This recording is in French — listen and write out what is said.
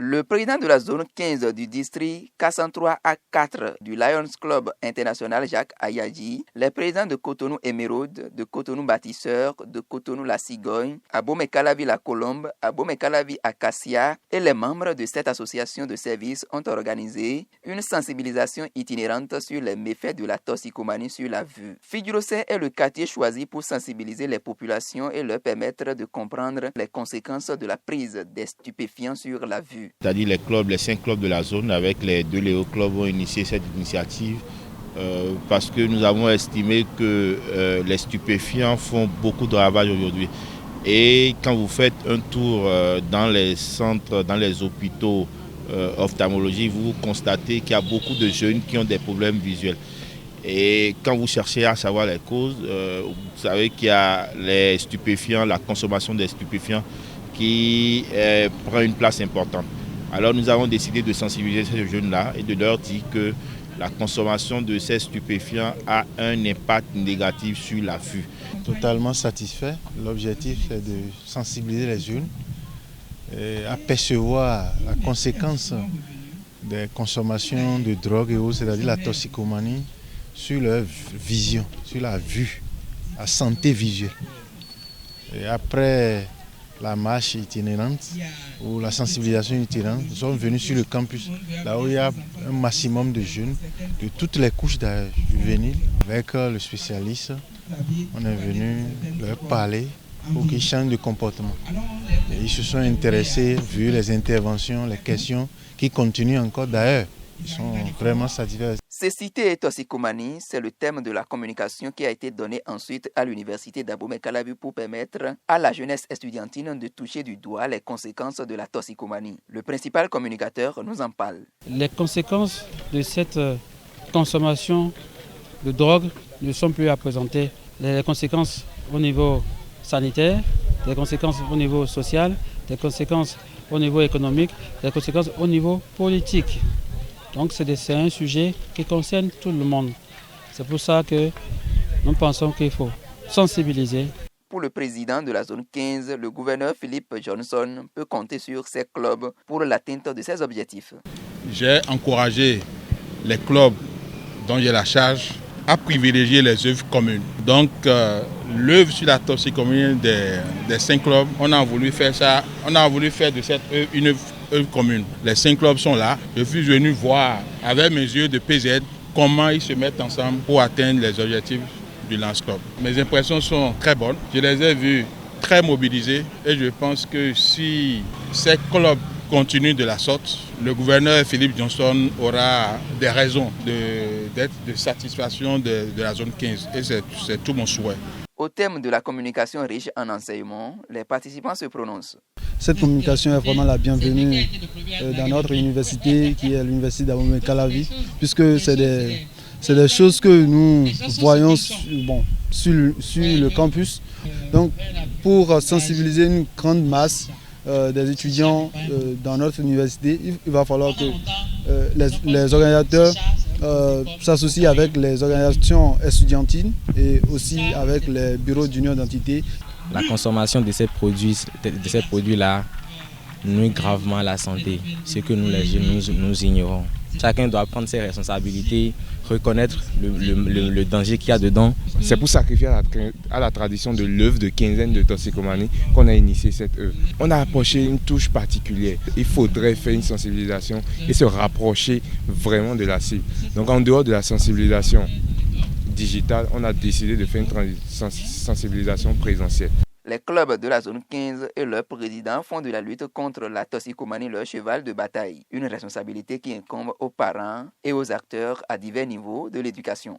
Le président de la zone 15 du district K103A4 du Lions Club International Jacques Ayadji, les présidents de Cotonou Émeraude, de Cotonou Bâtisseur, de Cotonou La Cigogne, Abomey Calavi La Colombe, Abomey Calavi Acacia et les membres de cette association de services ont organisé une sensibilisation itinérante sur les méfaits de la toxicomanie sur la vue. Fidjulosé est le quartier choisi pour sensibiliser les populations et leur permettre de comprendre les conséquences de la prise des stupéfiants sur la vue. C'est-à-dire les 5 clubs de la zone avec les 2 Léo clubs ont initié cette initiative parce que nous avons estimé que les stupéfiants font beaucoup de ravages aujourd'hui. Et quand vous faites un tour dans les centres, dans les hôpitaux ophtalmologiques, vous constatez qu'il y a beaucoup de jeunes qui ont des problèmes visuels. Et quand vous cherchez à savoir les causes, vous savez qu'il y a les stupéfiants, la consommation des stupéfiants qui prend une place importante. Alors nous avons décidé de sensibiliser ces jeunes-là et de leur dire que la consommation de ces stupéfiants a un impact négatif sur la vue. Totalement satisfait. L'objectif est de sensibiliser les jeunes et apercevoir la conséquence des consommations de drogue et autres, c'est-à-dire la toxicomanie, sur leur vision, sur la vue, la santé visuelle. Et après la marche itinérante ou la sensibilisation itinérante, nous sommes venus sur le campus, là où il y a un maximum de jeunes de toutes les couches d'âge juvénile. Avec le spécialiste, on est venu leur parler pour qu'ils changent de comportement. Et ils se sont intéressés, vu les interventions, les questions qui continuent encore d'ailleurs. Ils sont vraiment satisfaits. Cécité et toxicomanie, c'est le thème de la communication qui a été donné ensuite à l'université d'Abomey Calavi pour permettre à la jeunesse estudiantine de toucher du doigt les conséquences de la toxicomanie. Le principal communicateur nous en parle. Les conséquences de cette consommation de drogue ne sont plus à présenter. Les conséquences au niveau sanitaire, les conséquences au niveau social, les conséquences au niveau économique, les conséquences au niveau politique. Donc c'est un sujet qui concerne tout le monde. C'est pour ça que nous pensons qu'il faut sensibiliser. Pour le président de la zone 15, le gouverneur Philippe Johnson peut compter sur ses clubs pour l'atteinte de ses objectifs. J'ai encouragé les clubs dont j'ai la charge à privilégier les œuvres communes. Donc l'œuvre sur la toxicomanie des 5 clubs, on a voulu faire ça, on a voulu faire de cette œuvre une œuvre commune. Les 5 clubs sont là. Je suis venu voir avec mes yeux de PZ comment ils se mettent ensemble pour atteindre les objectifs du Lance Club. Mes impressions sont très bonnes. Je les ai vus très mobilisés et je pense que si ces clubs continuent de la sorte, le gouverneur Philippe Johnson aura des raisons d'être de satisfaction de la zone 15 et c'est tout mon souhait. Au thème de la communication riche en enseignements, les participants se prononcent. Cette communication est vraiment la bienvenue dans notre université, qui est l'université d'Abomey Calavi, puisque c'est des choses que nous voyons sur le campus. Donc, pour sensibiliser une grande masse des étudiants dans notre université, il va falloir que les organisateurs s'associent avec les organisations estudiantines et aussi avec les bureaux d'union d'entités. La consommation de ces produits-là nuit gravement à la santé, ce que nous les jeunes nous ignorons. Chacun doit prendre ses responsabilités, reconnaître le danger qu'il y a dedans. C'est pour sacrifier à la tradition de l'œuvre de quinzaine de toxicomanie qu'on a initié cette œuvre. On a approché une touche particulière. Il faudrait faire une sensibilisation et se rapprocher vraiment de la cible. Donc en dehors de la sensibilisation digitale, on a décidé de faire une sensibilisation présentielle. Les clubs de la zone 15 et leurs présidents font de la lutte contre la toxicomanie leur cheval de bataille, une responsabilité qui incombe aux parents et aux acteurs à divers niveaux de l'éducation.